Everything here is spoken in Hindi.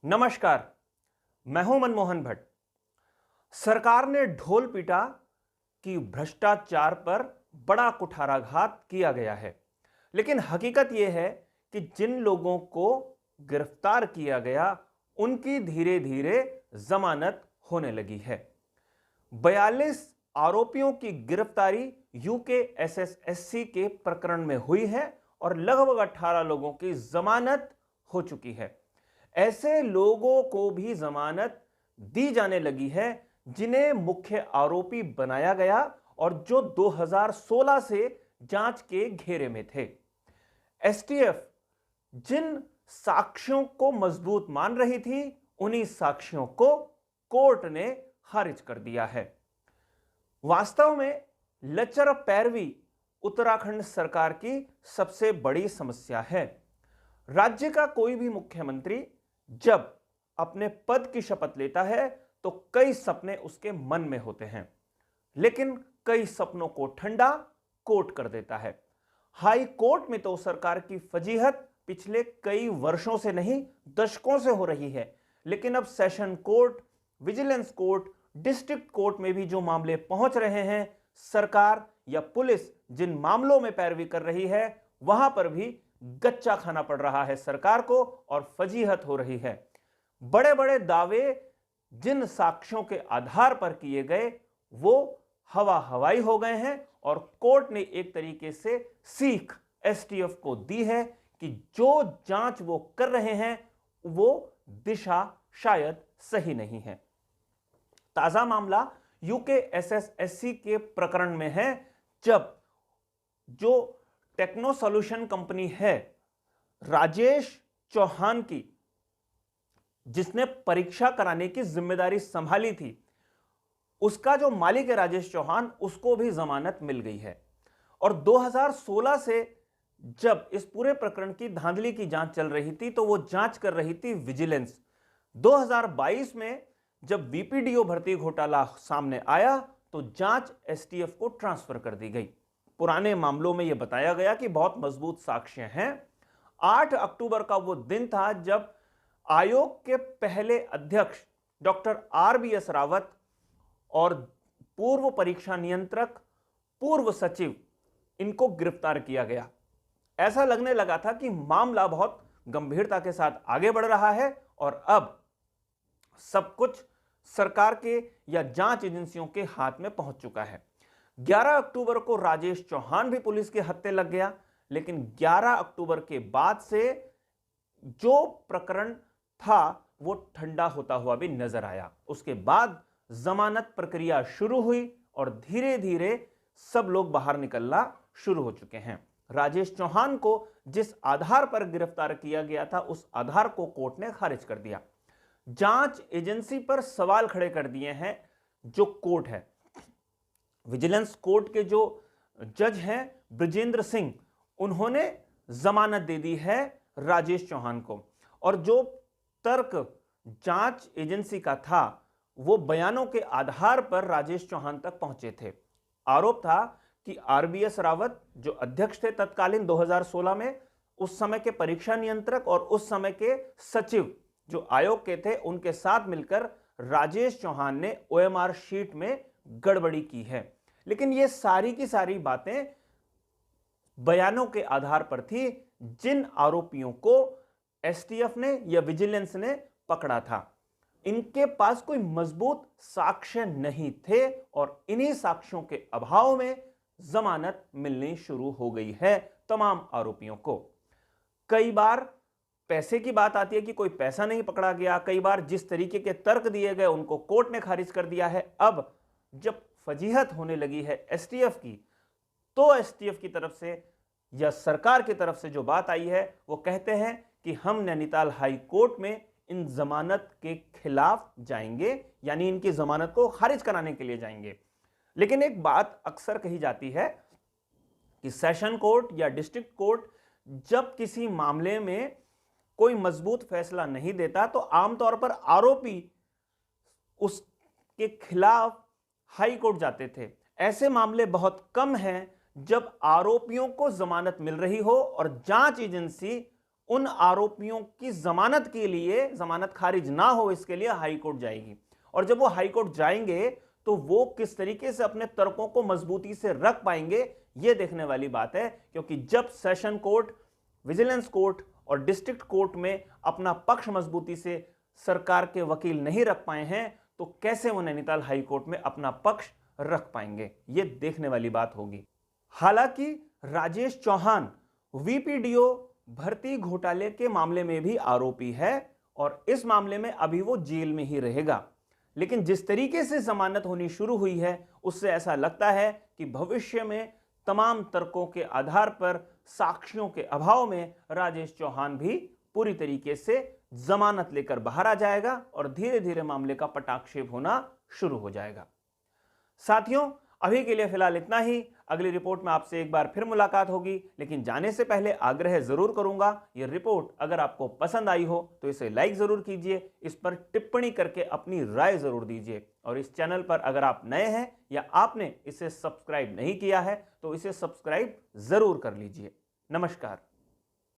नमस्कार, मैं हूं मनमोहन भट्ट। सरकार ने ढोल पीटा कि भ्रष्टाचार पर बड़ा कुठाराघात किया गया है, लेकिन हकीकत यह है कि जिन लोगों को गिरफ्तार किया गया उनकी धीरे धीरे जमानत होने लगी है। 42 आरोपियों की गिरफ्तारी यूके एसएसएससी के प्रकरण में हुई है और लगभग 18 लोगों की जमानत हो चुकी है। ऐसे लोगों को भी जमानत दी जाने लगी है जिन्हें मुख्य आरोपी बनाया गया और जो 2016 से जांच के घेरे में थे। एसटीएफ जिन साक्ष्यों को मजबूत मान रही थी, उन्हीं साक्ष्यों को कोर्ट ने खारिज कर दिया है। वास्तव में लचर पैरवी उत्तराखंड सरकार की सबसे बड़ी समस्या है। राज्य का कोई भी मुख्यमंत्री जब अपने पद की शपथ लेता है तो कई सपने उसके मन में होते हैं, लेकिन कई सपनों को ठंडा कोर्ट कर देता है। हाई कोर्ट में तो सरकार की फजीहत पिछले कई वर्षों से नहीं, दशकों से हो रही है, लेकिन अब session court, vigilance court, district court में भी जो मामले पहुंच रहे हैं, सरकार या पुलिस जिन मामलों में पैरवी कर रही है, वहां पर भी गच्चा खाना पड़ रहा है सरकार को और फजीहत हो रही है। बड़े बड़े दावे जिन साक्ष्यों के आधार पर किए गए वो हवा हवाई हो गए हैं और कोर्ट ने एक तरीके से सीख एसटीएफ को दी है कि जो जांच वो कर रहे हैं वो दिशा शायद सही नहीं है। ताजा मामला यूके एसएसएससी के प्रकरण में है, जब जो टेक्नो सॉल्यूशन कंपनी है राजेश चौहान की, जिसने परीक्षा कराने की जिम्मेदारी संभाली थी, उसका जो मालिक है राजेश चौहान, उसको भी जमानत मिल गई है। और 2016 से जब इस पूरे प्रकरण की धांधली की जांच चल रही थी तो वो जांच कर रही थी विजिलेंस। 2022 में जब बीपीडीओ भर्ती घोटाला सामने आया तो जांच एसटीएफ को ट्रांसफर कर दी गई। पुराने मामलों में यह बताया गया कि बहुत मजबूत साक्ष्य हैं। 8 अक्टूबर का वो दिन था जब आयोग के पहले अध्यक्ष डॉक्टर आरबीएस रावत और पूर्व परीक्षा नियंत्रक, पूर्व सचिव, इनको गिरफ्तार किया गया। ऐसा लगने लगा था कि मामला बहुत गंभीरता के साथ आगे बढ़ रहा है और अब सब कुछ सरकार के या जांच एजेंसियों के हाथ में पहुंच चुका है। 11 अक्टूबर को राजेश चौहान भी पुलिस के हत्थे लग गया, लेकिन 11 अक्टूबर के बाद से जो प्रकरण था वो ठंडा होता हुआ भी नजर आया। उसके बाद जमानत प्रक्रिया शुरू हुई और धीरे धीरे सब लोग बाहर निकलना शुरू हो चुके हैं। राजेश चौहान को जिस आधार पर गिरफ्तार किया गया था उस आधार को कोर्ट ने खारिज कर दिया। जांच एजेंसी पर सवाल खड़े कर दिए हैं जो कोर्ट है। विजिलेंस कोर्ट के जो जज हैं ब्रजेंद्र सिंह, उन्होंने जमानत दे दी है राजेश चौहान को। और जो तर्क जांच एजेंसी का था वो बयानों के आधार पर राजेश चौहान तक पहुंचे थे। आरोप था कि आरबीएस रावत जो अध्यक्ष थे तत्कालीन 2016 में, उस समय के परीक्षा नियंत्रक और उस समय के सचिव जो आयोग के थे, उनके साथ मिलकर राजेश चौहान ने ओएमआर शीट में गड़बड़ी की है। लेकिन ये सारी की सारी बातें बयानों के आधार पर थी जिन आरोपियों को एसटीएफ ने या विजिलेंस ने पकड़ा था। इनके पास कोई मजबूत साक्ष्य नहीं थे और इन्हीं साक्ष्यों के अभाव में जमानत मिलनी शुरू हो गई है तमाम आरोपियों को। कई बार पैसे की बात आती है कि कोई पैसा नहीं पकड़ा गया, कई बार जिस तरीके के तर्क दिए गए उनको कोर्ट ने खारिज कर दिया है। अब जब फजीहत होने लगी है एसटीएफ की, तो एसटीएफ की तरफ से या सरकार की तरफ से जो बात आई है वो कहते हैं कि हम नैनीताल हाई कोर्ट में इन जमानत के खिलाफ जाएंगे, यानी इनकी जमानत को खारिज कराने के लिए जाएंगे। लेकिन एक बात अक्सर कही जाती है कि सेशन कोर्ट या डिस्ट्रिक्ट कोर्ट जब किसी मामले में कोई मजबूत फैसला नहीं देता तो आमतौर पर आरोपी उसके खिलाफ हाई कोर्ट जाते थे। ऐसे मामले बहुत कम हैं जब आरोपियों को जमानत मिल रही हो और जांच एजेंसी उन आरोपियों की जमानत के लिए, जमानत खारिज ना हो इसके लिए हाई कोर्ट जाएगी। और जब वो हाई कोर्ट जाएंगे तो वो किस तरीके से अपने तर्कों को मजबूती से रख पाएंगे, ये देखने वाली बात है। क्योंकि जब सेशन कोर्ट, विजिलेंस कोर्ट और डिस्ट्रिक्ट कोर्ट में अपना पक्ष मजबूती से सरकार के वकील नहीं रख पाए हैं, तो कैसे वो नैनीताल हाई कोर्ट में अपना पक्ष रख पाएंगे, ये देखने वाली बात होगी। हालांकि राजेश चौहान वीपीडीओ भर्ती घोटाले के मामले में भी आरोपी है और इस मामले में अभी वो जेल में ही रहेगा। लेकिन जिस तरीके से जमानत होनी शुरू हुई है, उससे ऐसा लगता है कि भविष्य में तमाम तर्कों के आधार पर, साक्ष्यों के अभाव में, राजेश चौहान भी पूरी तरीके से जमानत लेकर बाहर आ जाएगा और धीरे धीरे मामले का पटाक्षेप होना शुरू हो जाएगा। साथियों, अभी के लिए फिलहाल इतना ही। अगली रिपोर्ट में आपसे एक बार फिर मुलाकात होगी, लेकिन जाने से पहले आग्रह जरूर करूंगा, यह रिपोर्ट अगर आपको पसंद आई हो तो इसे लाइक जरूर कीजिए, इस पर टिप्पणी करके अपनी राय जरूर दीजिए। और इस चैनल पर अगर आप नए हैं या आपने इसे सब्सक्राइब नहीं किया है तो इसे सब्सक्राइब जरूर कर लीजिए। नमस्कार।